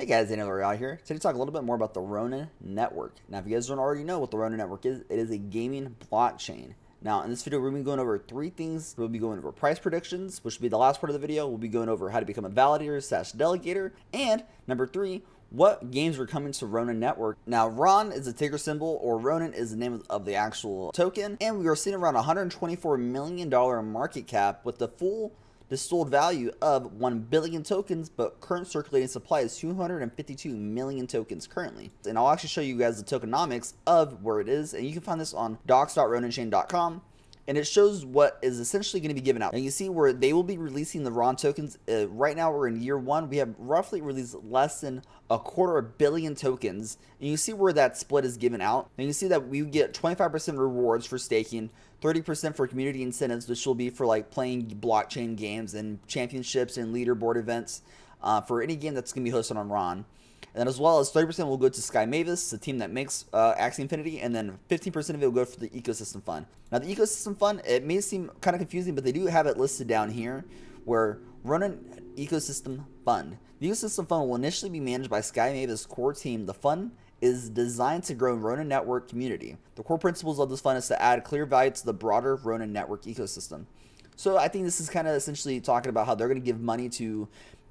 Hey guys, Villarreal here. Today to talk a little bit more about the Ronin Network. Now, if you guys don't already know what the Ronin Network is, it is a gaming blockchain. Now, in this video, we're going to be going over three things. We'll be going over price predictions, which will be the last part of the video. We'll be going over how to become a validator/delegator. And number three, what games are coming to Ronin Network. Now, RON is a ticker symbol, or Ronin is the name of the actual token. And we are seeing around $124 million market cap with the full distilled value of 1 billion tokens, but current circulating supply is 252 million tokens currently. And I'll actually show you guys the tokenomics of where it is, and you can find this on docs.roninchain.com. And it shows what is essentially going to be given out. And you see where they will be releasing the RON tokens. Right now we're in year one. We have roughly released less than 250 million tokens. And you see where that split is given out. And you see that we get 25% rewards for staking, 30% for community incentives, which will be for like playing blockchain games and championships and leaderboard events for any game that's going to be hosted on RON. And then as well as 30% will go to 𝐁𝐈𝐍𝐆, the team that makes Axie Infinity, and then 15% of it will go for the ecosystem fund. Now the ecosystem fund, it may seem kind of confusing, but they do have it listed down here where Ronin Ecosystem Fund. The ecosystem fund will initially be managed by 𝐁𝐈𝐍𝐵's core team. The fund is designed to grow Ronin Network community. The core principles of this fund is to add clear value to the broader Ronin Network ecosystem. So I think this is kind of essentially talking about how they're going to give money to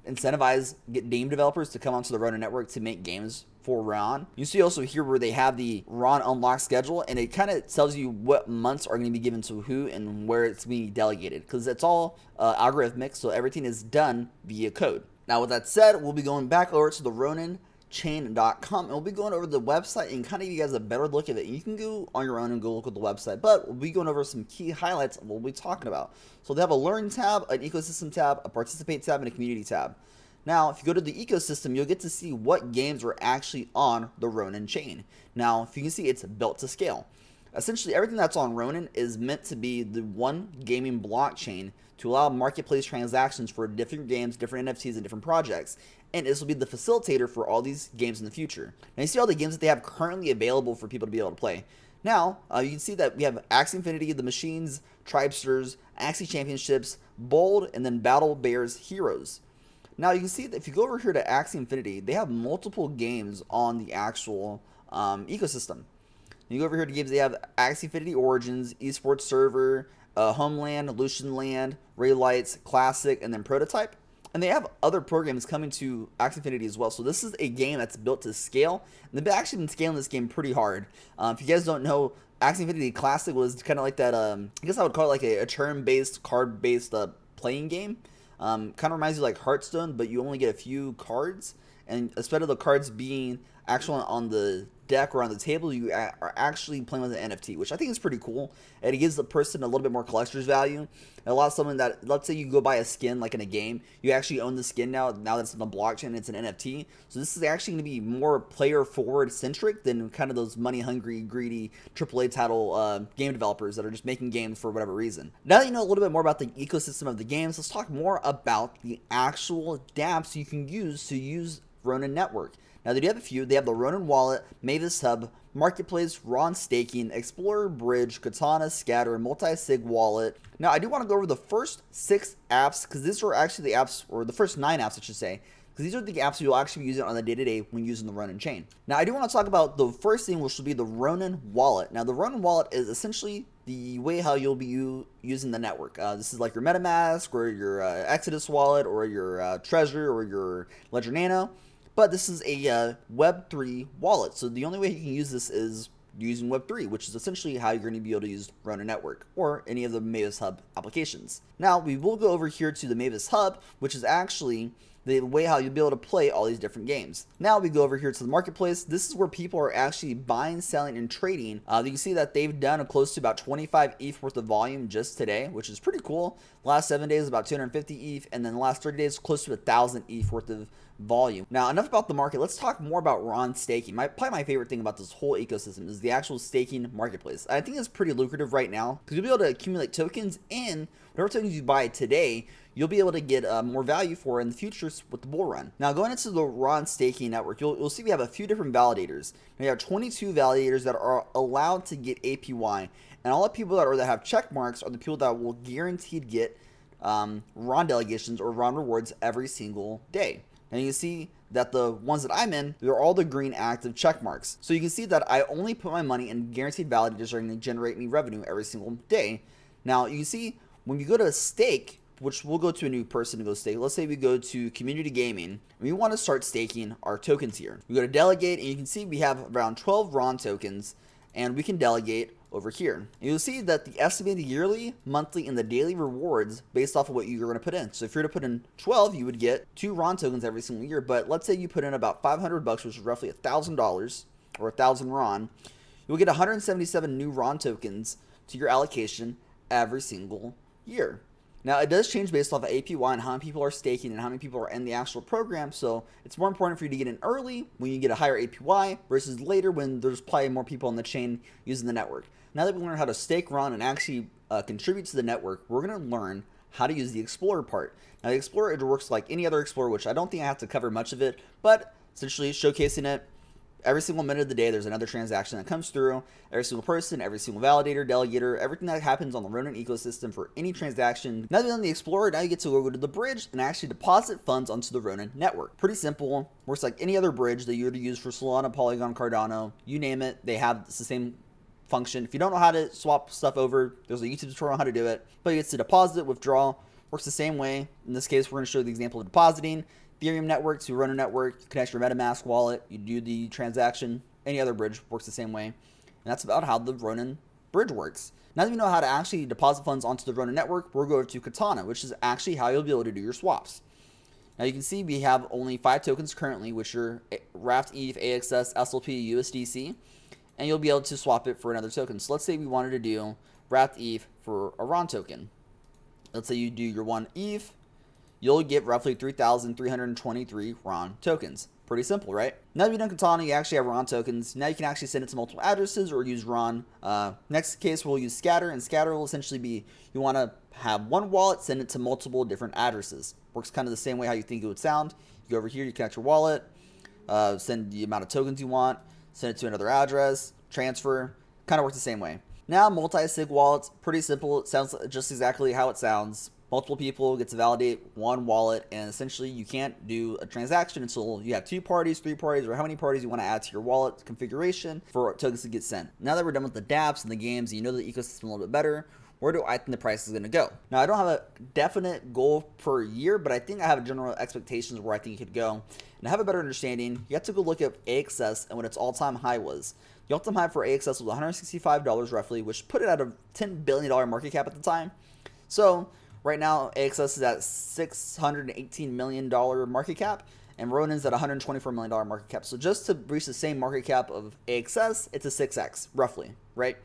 incentivize game developers to come onto the Ronin Network to make games for RON. You see also here where they have the RON unlock schedule, and it kind of tells you what months are going to be given to who and where it's being delegated, because it's all algorithmic, so everything is done via code. Now with that said, we'll be going back over to the roninchain.com, and we'll be going over the website and kind of give you guys a better look at it. You can go on your own and go look at the website, but we'll be going over some key highlights of what we'll be talking about. So they have a learn tab, an ecosystem tab, a participate tab, and a community tab. Now, if you go to the ecosystem, you'll get to see what games are actually on the Ronin chain. Now, if you can see, it's built to scale. Essentially, everything that's on Ronin is meant to be the one gaming blockchain to allow marketplace transactions for different games, different NFTs, and different projects. And this will be the facilitator for all these games in the future. Now, you see all the games that they have currently available for people to be able to play. Now, you can see that we have Axie Infinity, The Machines, Tribesters, Axie Championships, Bold, and then Battle Bears Heroes. Now, you can see that if you go over here to Axie Infinity, they have multiple games on the actual ecosystem. You go over here to games, they have Axie Infinity Origins, Esports Server, Homeland, Lucian Land, Ray Lights, Classic, and then Prototype. And they have other programs coming to Axie Infinity as well. So this is a game that's built to scale. And they've actually been scaling this game pretty hard. If you guys don't know, Axie Infinity Classic was kind of like that, I guess I would call it like a turn-based, card-based playing game. Kind of reminds you like Hearthstone, but you only get a few cards. And instead of the cards being actually on the deck or on the table, you are actually playing with an NFT, which I think is pretty cool. And it gives the person a little bit more collector's value. And allows someone that, let's say you go buy a skin like in a game, you actually own the skin now that it's on the blockchain, it's an NFT. So this is actually going to be more player forward centric than kind of those money hungry, greedy AAA title game developers that are just making games for whatever reason. Now that you know a little bit more about the ecosystem of the games, let's talk more about the actual dApps you can use Ronin Network. Now they do have a few. They have the Ronin Wallet, Mavis Hub, Marketplace, RON Staking, Explorer Bridge, Katana, Scatter, Multi-Sig Wallet. Now I do want to go over the first 6 apps, because these are actually the apps, or the first 9 apps I should say, because these are the apps you'll actually be using on the day-to-day when using the Ronin chain. Now I do want to talk about the first thing, which will be the Ronin Wallet. Now the Ronin Wallet is essentially the way how you'll be using the network. This is like your MetaMask, or your Exodus wallet, or your Treasure, or your Ledger Nano. But this is a Web3 wallet, so the only way you can use this is using Web3, which is essentially how you're going to be able to use Ronin Network or any of the Mavis Hub applications. Now, we will go over here to the Mavis Hub, which is actually the way how you'll be able to play all these different games. Now we go over here to the marketplace. This is where people are actually buying, selling, and trading. You can see that they've done close to about 25 ETH worth of volume just today, which is pretty cool. Last 7 days about 250 ETH, and then the last 30 days close to 1,000 ETH worth of volume. Now enough about the market. Let's talk more about RON staking. Probably my favorite thing about this whole ecosystem is the actual staking marketplace. I think it's pretty lucrative right now because you'll be able to accumulate tokens, and whatever tokens you buy today, you'll be able to get more value for in the future with the bull run. Now going into the RON staking network, you'll see we have a few different validators. We have 22 validators that are allowed to get APY, and all the people that have check marks are the people that will guaranteed get RON delegations or RON rewards every single day. And you can see that the ones that I'm in, they're all the green active check marks. So you can see that I only put my money in guaranteed validators that are going to generate me revenue every single day. Now you can see when you go to stake, which we'll go to a new person to go stake. Let's say we go to community gaming and we want to start staking our tokens here. We go to delegate and you can see we have around 12 RON tokens and we can delegate over here. And you'll see that the estimated yearly, monthly, and the daily rewards based off of what you're going to put in. So if you're to put in 12, you would get 2 RON tokens every single year. But let's say you put in about $500, which is roughly $1,000 or 1,000 RON. You'll get 177 new RON tokens to your allocation every single year. Now, it does change based off of APY and how many people are staking and how many people are in the actual program. So it's more important for you to get in early when you get a higher APY versus later when there's probably more people on the chain using the network. Now that we learn how to stake RON and actually contribute to the network, we're going to learn how to use the Explorer part. Now, the Explorer, it works like any other Explorer, which I don't think I have to cover much of it, but essentially showcasing it. Every single minute of the day, there's another transaction that comes through. Every single person, every single validator, delegator, everything that happens on the Ronin ecosystem for any transaction. Now that you're on the Explorer, now you get to go to the bridge and actually deposit funds onto the Ronin network. Pretty simple. Works like any other bridge that you would use for Solana, Polygon, Cardano, you name it. They have the same function. If you don't know how to swap stuff over, there's a YouTube tutorial on how to do it. But you get to deposit, withdraw. Works the same way. In this case, we're going to show the example of depositing. Ethereum network to Ronin network, you connect your MetaMask wallet, you do the transaction. Any other bridge works the same way. And that's about how the Ronin bridge works. Now that you know how to actually deposit funds onto the Ronin network, we'll go to Katana, which is actually how you'll be able to do your swaps. Now you can see we have only 5 tokens currently, which are Raft ETH, AXS, SLP, USDC, and you'll be able to swap it for another token. So let's say we wanted to do Raft ETH for a RON token. Let's say you do your 1 ETH. You'll get roughly 3,323 RON tokens. Pretty simple, right? Now that you've done Katana, you actually have RON tokens. Now you can actually send it to multiple addresses or use RON. Next case, we'll use Scatter, and Scatter will essentially be, you want to have one wallet, send it to multiple different addresses. Works kind of the same way how you think it would sound. You go over here, you connect your wallet, send the amount of tokens you want, send it to another address, transfer. Kind of works the same way. Now, multi-sig wallets, pretty simple. It sounds just exactly how it sounds. Multiple people get to validate one wallet, and essentially you can't do a transaction until you have 2 parties, 3 parties, or how many parties you want to add to your wallet configuration for tokens to get sent. Now that we're done with the dApps and the games, and you know the ecosystem a little bit better, where do I think the price is going to go? Now, I don't have a definite goal per year, but I think I have general expectations where I think it could go. And to have a better understanding, you have to go look at AXS and what its all-time high was. The all-time high for AXS was $165 roughly, which put it at a $10 billion market cap at the time. So right now, AXS is at $618 million market cap, and Ronin's at $124 million market cap. So just to reach the same market cap of AXS, it's a 6x, roughly, right?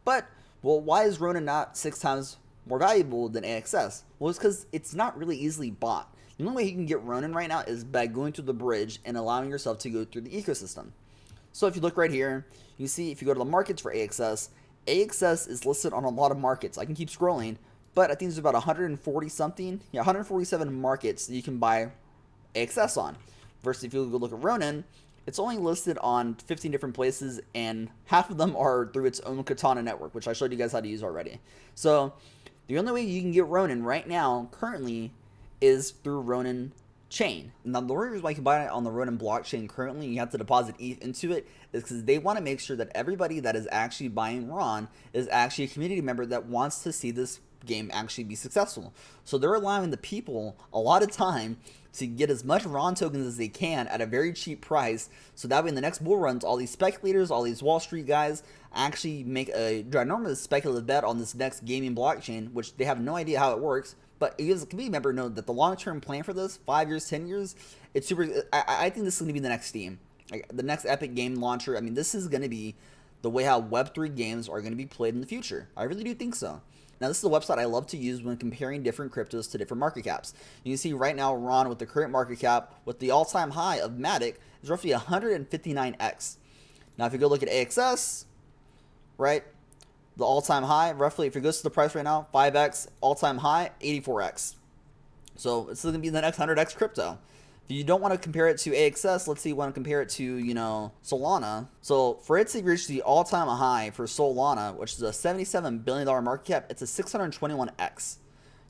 But, well, why is Ronin not 6 times more valuable than AXS? Well, it's because it's not really easily bought. The only way you can get Ronin right now is by going through the bridge and allowing yourself to go through the ecosystem. So if you look right here, you see if you go to the markets for AXS, AXS is listed on a lot of markets. I can keep scrolling, but I think there's about 140 something, 147 markets that you can buy AXS on. Versus if you go look at Ronin, it's only listed on 15 different places, and half of them are through its own Katana network, which I showed you guys how to use already. So the only way you can get Ronin right now, currently, is through Ronin chain. Now, the reason why you can buy it on the Ronin blockchain currently, you have to deposit ETH into it, is because they want to make sure that everybody that is actually buying RON is actually a community member that wants to see this game actually be successful. So they're allowing the people a lot of time to get as much RON tokens as they can at a very cheap price, so that way in the next bull runs, all these speculators, all these Wall Street guys actually make a ginormous speculative bet on this next gaming blockchain, which they have no idea how it works. But you as a community member know that the long-term plan for this, 5 years, 10 years, it's super. I think this is going to be the next Steam, like the next Epic game launcher. I mean, this is going to be the way how Web3 games are going to be played in the future. I really do think so. Now, this is a website I love to use when comparing different cryptos to different market caps. You can see right now, RON with the current market cap, with the all-time high of Matic, is roughly 159x. Now, if you go look at AXS, right, the all-time high, roughly, if it goes to the price right now, 5x, all-time high, 84x. So it's going to be the next 100x crypto. If you don't want to compare it to AXS, let's say you want to compare it to, Solana. So for it to reach the all-time high for Solana, which is a $77 billion market cap, it's a 621x.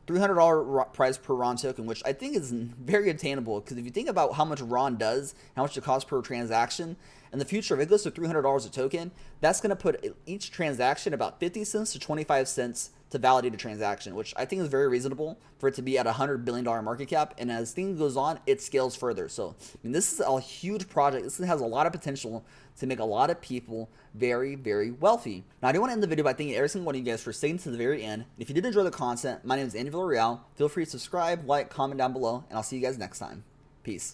$300 price per RON token, which I think is very attainable, because if you think about how much RON does, how much it costs per transaction, in the future, if it goes to $300 a token, that's going to put each transaction about 50 cents to 25 cents to validate a transaction, which I think is very reasonable for it to be at a $100 billion market cap. And as things goes on, it scales further. So, I mean, this is a huge project. This has a lot of potential to make a lot of people very, very wealthy. Now, I do want to end the video by thanking every single one of you guys for staying to the very end. If you did enjoy the content, my name is Villarreal. Feel free to subscribe, like, comment down below, and I'll see you guys next time. Peace.